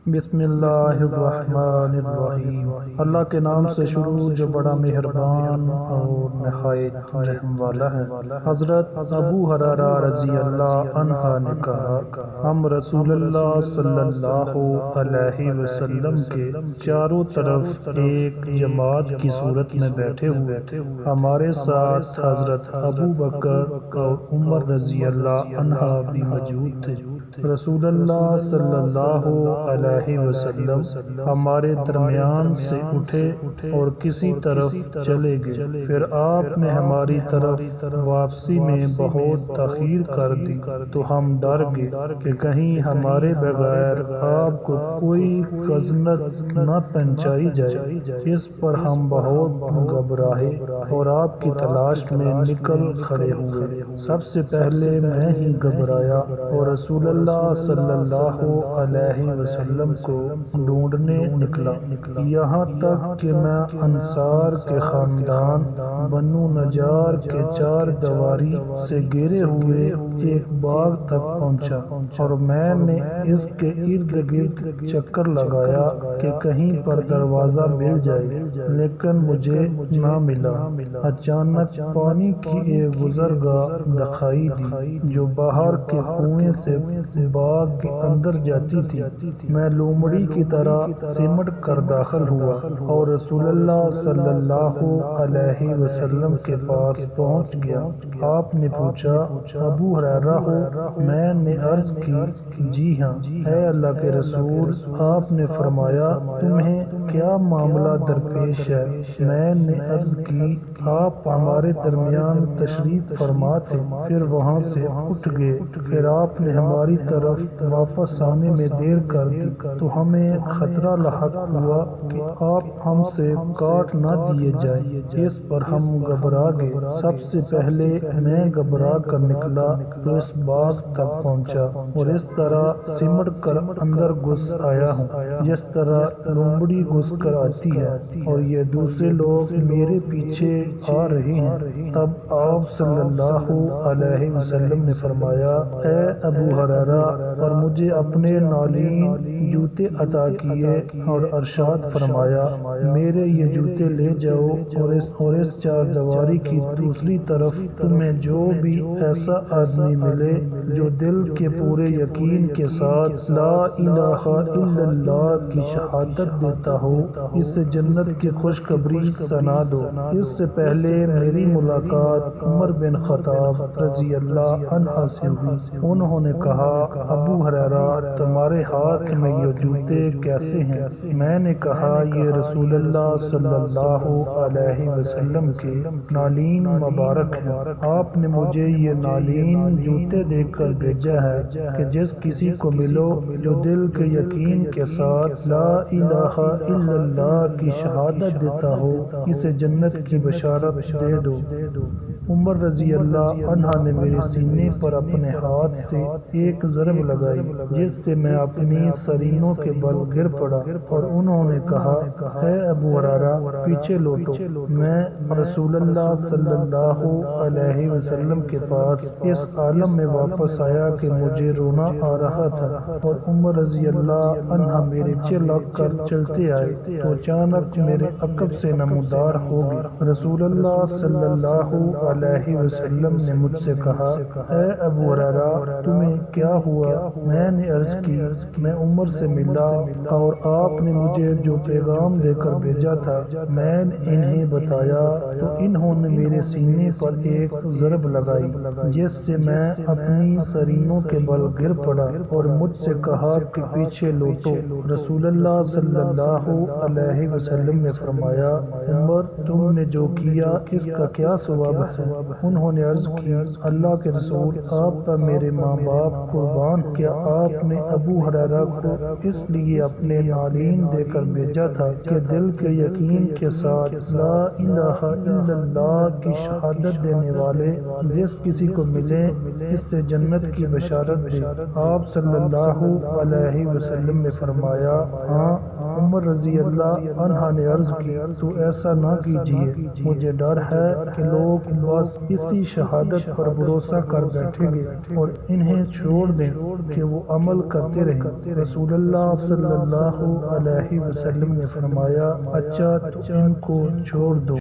بسم اللہ الرحمن الرحیم۔ اللہ کے نام سے شروع جو بڑا مہربان اور نہایت رحم والا ہے۔ حضرت ابو ہریرہ رضی اللہ عنہ نے کہا، ہم رسول اللہ صلی اللہ علیہ وسلم کے چاروں طرف ایک جماعت کی صورت میں بیٹھے ہوئے، ہمارے ساتھ حضرت ابو بکر اور عمر رضی اللہ عنہ بھی موجود تھے۔ رسول اللہ صلی اللہ علیہ وسلم ہمارے درمیان سے اٹھے اور کسی طرف چلے گئے، پھر آپ نے ہماری طرف واپسی میں بہت تاخیر کر دی تو ہم ڈر گئے کہ کہیں ہمارے بغیر آپ کو کوئی خزنت نہ پہنچائی جائے۔ اس پر ہم بہت گھبرائے اور آپ کی تلاش میں نکل کھڑے ہوئے۔ سب سے پہلے میں ہی گھبرایا اور رسول اللہ صلی اللہ علیہ وسلم کو ڈھونڈنے نکلا، یہاں تک کہ میں انصار کے خاندان بنو نجار کے چار دیواری سے گھرے ہوئے ایک باغ تک پہنچا، اور میں نے اس کے ارد گرد چکر لگایا کہ کہیں پر دروازہ مل جائے، لیکن مجھے نہ ملا۔ اچانک پانی کی ایک گزرگاہ دکھائی دی جو باہر کے کنویں سے باغ کے اندر جاتی تھی۔ میں لومڑی کی طرح سمٹ کر داخل ہوا اور رسول اللہ صلی اللہ علیہ وسلم کے پاس پہنچ گیا۔ آپ نے پوچھا، ابو ہریرہ ہو؟ میں نے عرض کی، جی ہاں اے اللہ کے رسول۔ آپ نے فرمایا، تمہیں کیا معاملہ درپیش ہے؟ میں نے عرض کی، آپ ہمارے درمیان تشریف فرما تھے، پھر وہاں سے اٹھ گئے، پھر آپ نے ہماری طرف واپس آنے میں دیر کر دی تو ہمیں خطرہ لاحق ہوا کہ آپ ہم سے کاٹ نہ دیے جائیں۔ اس پر ہم گھبرا گئے۔ سب سے پہلے میں گھبرا کر نکلا تو اس باغ تک پہنچا اور اس طرح سمٹ کر اندر گھس آیا ہوں جس طرح لومڑی گھس کر آتی ہے، اور یہ دوسرے لوگ میرے پیچھے آ رہے ہیں۔ تب آپ صلی اللہ علیہ وسلم نے فرمایا، اے ابو ہریرہ، اور مجھے اپنے نالین جوتے عطا کیے اور ارشاد فرمایا، میرے یہ جوتے لے جاؤ، اور اس چار دیواری کی دوسری طرف تمہیں جو بھی ایسا آدمی ملے جو دل کے پورے یقین کے ساتھ لا الہ الا اللہ کی شہادت دیتا ہو، اسے جنت کی خوشخبری سنا دو۔ اس سے پہلے میری ملاقات عمر بن خطاب رضی اللہ عنہ سے ہوئی۔ انہوں نے کہا، ابو ہریرہ، تمہارے ہاتھ میں یہ جوتے کیسے ہیں؟ میں نے کہا، یہ رسول اللہ صلی اللہ علیہ وسلم کے نالین مبارک ہیں۔ آپ نے مجھے یہ نالین جوتے دے کر بھیجا ہے کہ جس کسی کو ملو جو دل کے یقین کے ساتھ لا الہ الا اللہ کی شہادت دیتا ہو، اسے جنت کی بشارت دے دو۔ عمر رضی اللہ عنہ نے میرے سینے پر اپنے ہاتھ سے ایک ضرب لگائی جس سے میں اپنی سرینوں کے بل گر پڑا، اور انہوں نے کہا، اے ابو ہریرہ، پیچھے لوٹو۔ میں رسول اللہ صلی اللہ علیہ وسلم کے پاس اس عالم میں واپس آیا کہ مجھے رونا آ رہا تھا، اور عمر رضی اللہ عنہ میرے پیچھے لگ کر چلتے آئے تو اچانک میرے عقب سے نمودار ہو گئے۔ رسول اللہ صلی اللہ علیہ وسلم نے مجھ سے کہا، اے ابو ہریرہ، تمہیں کیا ہوا؟ میں نے عرض کی، میں عمر سے ملا اور آپ نے مجھے جو پیغام دے کر بھیجا تھا میں نے انہیں بتایا تو انہوں نے میرے سینے پر ایک ضرب لگائی جس سے میں اپنی سرینوں کے بل گر پڑا اور مجھ سے کہا کہ پیچھے لوٹو۔ رسول اللہ صلی اللہ علیہ وسلم نے فرمایا، عمر، تم نے جو کیا اس کا کیا ثواب ہے؟ انہوں نے عرض کی، اللہ کے رسول، آپ پر میرے ماں باپ قربان، کیا آپ نے ابو ہریرہ کو اس لیے اپنے نالین دے کر بھیجا تھا کہ دل کے یقین کے ساتھ لا الہ الا اللہ کی شہادت دینے والے جس کسی کو ملے اس سے جنت کی بشارت دے؟ آپ صلی اللہ علیہ وسلم نے فرمایا، ہاں۔ عمر رضی اللہ عنہ نے عرض کی، تو ایسا نہ کیجیے، مجھے ڈر ہے کہ لوگ بس اسی شہادت پر بھروسہ کر بیٹھیں گے اور انہیں چھوڑ دیں کہ وہ عمل کرتے رہیں۔ رسول اللہ صلی اللہ علیہ وسلم نے فرمایا، اچھا تو ان کو چھوڑ دو۔